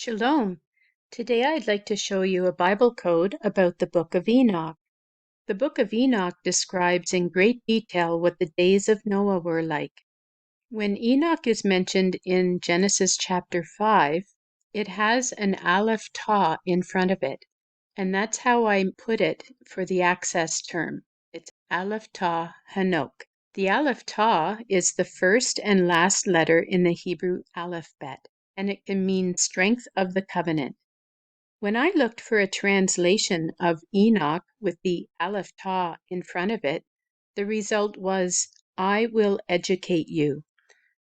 Shalom. Today I'd like to show you a Bible code about the book of Enoch. The book of Enoch describes in great detail what the days of Noah were like. When Enoch is mentioned in Genesis chapter 5, it has an Aleph Tau in front of it, and that's how I put it for the access term. It's Aleph Tau Enoch. The Aleph Tau is the first and last letter in the Hebrew alphabet, and it can mean strength of the covenant. When I looked for a translation of Enoch with the Aleph Tau in front of it, the result was, I will educate you.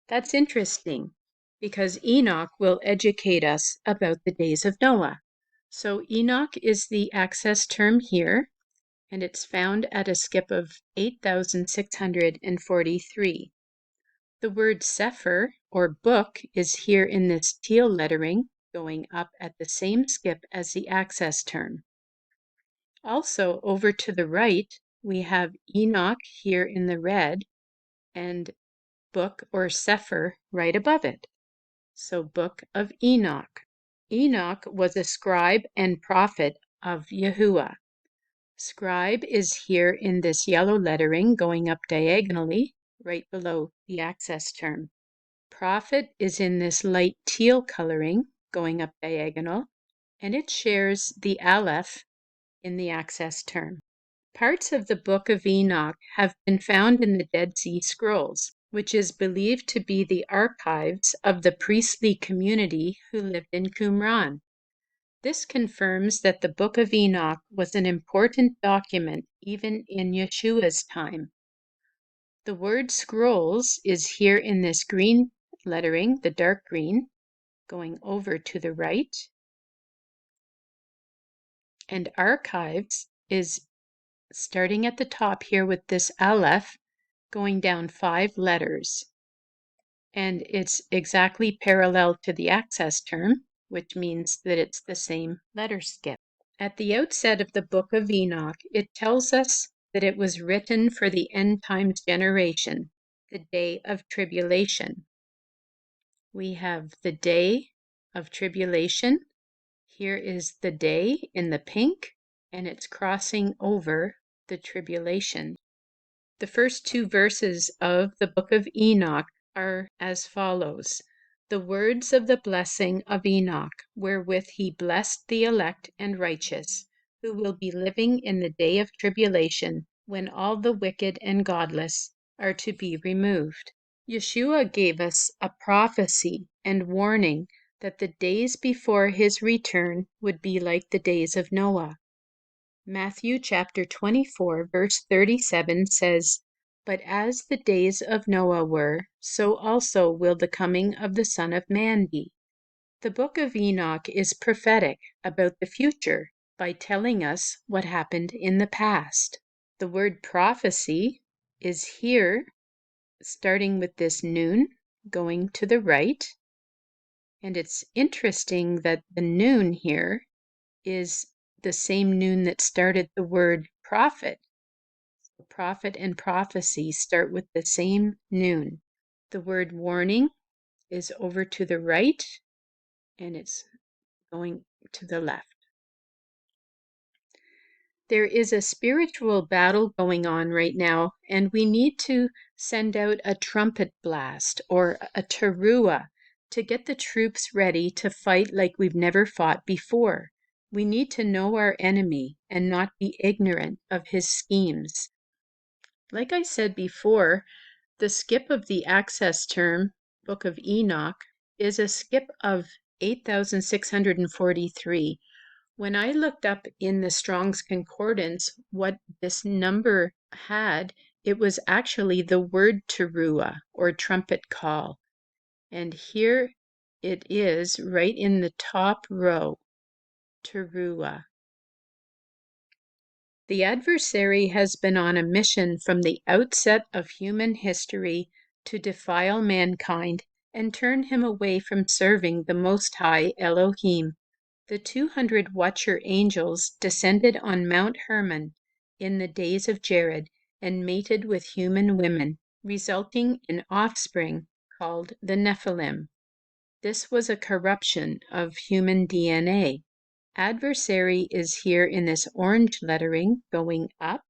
That's interesting because Enoch will educate us about the days of Noah. So Enoch is the access term here, and it's found at a skip of 8,643. The word sefer, or book, is here in this teal lettering, going up at the same skip as the access term. Also, over to the right, we have Enoch here in the red, and book or sefer right above it. So, Book of Enoch. Enoch was a scribe and prophet of Yeshua. Scribe is here in this yellow lettering going up diagonally, right below the access term. Prophet is in this light teal coloring going up diagonal, and it shares the Aleph in the access term. Parts of the Book of Enoch have been found in the Dead Sea Scrolls, which is believed to be the archives of the priestly community who lived in Qumran. This confirms that the Book of Enoch was an important document even in Yeshua's time. The word scrolls is here in this green lettering, the dark green, going over to the right. And archives is starting at the top here with this Aleph, going down 5 letters. And it's exactly parallel to the access term, which means that it's the same letter skip. At the outset of the Book of Enoch, it tells us that it was written for the end times generation, the day of tribulation. We have the day of tribulation. Here is the day in the pink, and it's crossing over the tribulation. The first 2 verses of the Book of Enoch are as follows. The words of the blessing of Enoch, wherewith he blessed the elect and righteous, who will be living in the day of tribulation, when all the wicked and godless are to be removed. Yeshua gave us a prophecy and warning that the days before his return would be like the days of Noah. Matthew chapter 24, verse 37 says, But as the days of Noah were, so also will the coming of the Son of Man be. The book of Enoch is prophetic about the future by telling us what happened in the past. The word prophecy is here, starting with this noon, going to the right. And it's interesting that the noon here is the same noon that started the word prophet. So prophet and prophecy start with the same noon. The word warning is over to the right, and it's going to the left. There is a spiritual battle going on right now, and we need to send out a trumpet blast or a teruah to get the troops ready to fight like we've never fought before. We need to know our enemy and not be ignorant of his schemes. Like I said before, the skip of the access term, Book of Enoch, is a skip of 8,643. When I looked up in the Strong's Concordance what this number had, it was actually the word teruah, or trumpet call. And here it is right in the top row. Teruah. The adversary has been on a mission from the outset of human history to defile mankind and turn him away from serving the Most High Elohim. The 200 watcher angels descended on Mount Hermon in the days of Jared and mated with human women, resulting in offspring called the Nephilim. This was a corruption of human DNA. Adversary is here in this orange lettering going up,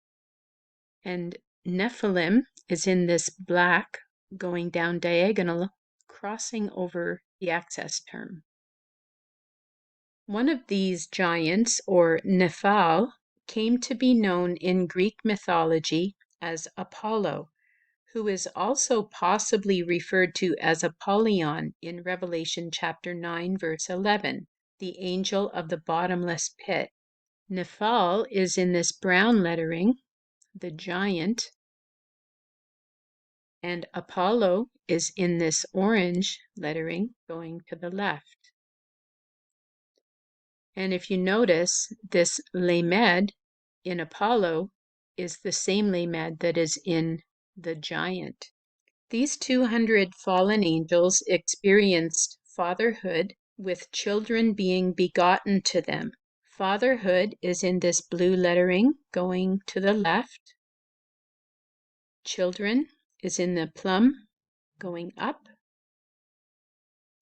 and Nephilim is in this black going down diagonal, crossing over the access term. One of these giants, or Nephal, came to be known in Greek mythology as Apollo, who is also possibly referred to as Apollyon in Revelation chapter 9, verse 11, the angel of the bottomless pit. Nephal is in this brown lettering, the giant, and Apollo is in this orange lettering going to the left. And if you notice, this Lamed in Apollo is the same Lamed that is in the giant. These 200 fallen angels experienced fatherhood with children being begotten to them. Fatherhood is in this blue lettering going to the left. Children is in the plum going up.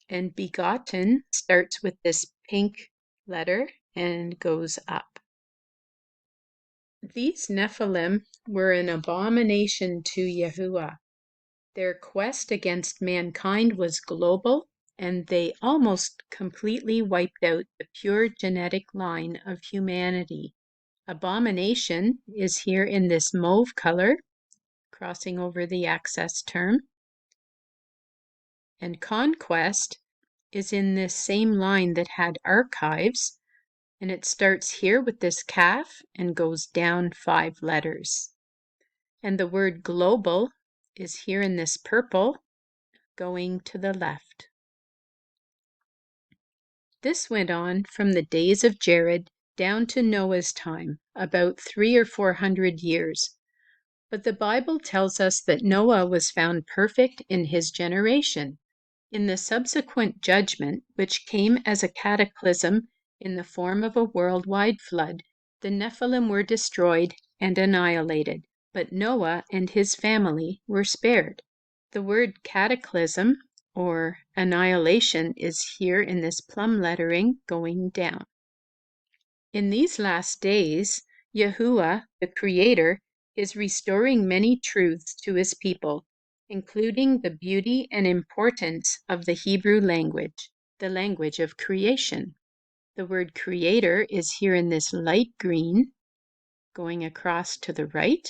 And begotten starts with this pink letter and goes up. These Nephilim were an abomination to Yeshua. Their quest against mankind was global, and they almost completely wiped out the pure genetic line of humanity. Abomination is here in this mauve color, crossing over the access term. And conquest is in this same line that had archives, and it starts here with this calf and goes down 5 letters. And the word global is here in this purple, going to the left. This went on from the days of Jared down to Noah's time, about 300 or 400 years. But the Bible tells us that Noah was found perfect in his generation. In the subsequent judgment, which came as a cataclysm in the form of a worldwide flood, the Nephilim were destroyed and annihilated, but Noah and his family were spared. The word cataclysm or annihilation is here in this plum lettering going down. In these last days, Yeshua, the Creator, is restoring many truths to his people, including the beauty and importance of the Hebrew language, the language of creation. The word creator is here in this light green, going across to the right.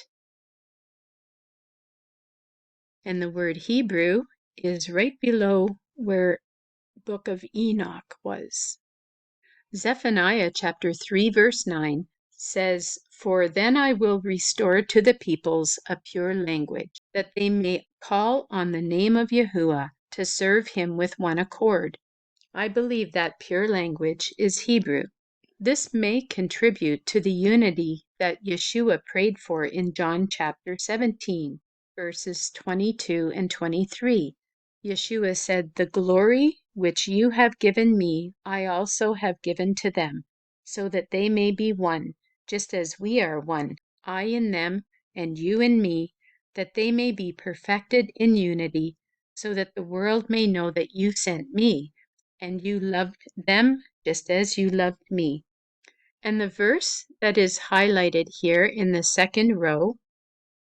And the word Hebrew is right below where book of Enoch was. Zephaniah chapter 3 verse 9 says, "For then I will restore to the peoples a pure language, that they may call on the name of Yeshua to serve him with one accord." I believe that pure language is Hebrew. This may contribute to the unity that Yeshua prayed for in John chapter 17, verses 22 and 23. Yeshua said, "The glory which you have given me, I also have given to them, so that they may be one, just as we are one, I in them and you in me, that they may be perfected in unity, so that the world may know that you sent me, and you loved them just as you loved me." And the verse that is highlighted here in the second row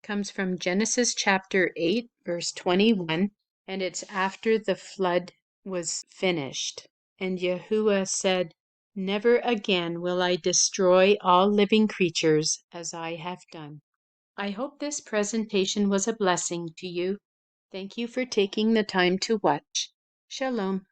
comes from Genesis chapter 8, verse 21, and it's after the flood was finished. And Yahuwah said, "Never again will I destroy all living creatures as I have done." I hope this presentation was a blessing to you. Thank you for taking the time to watch. Shalom.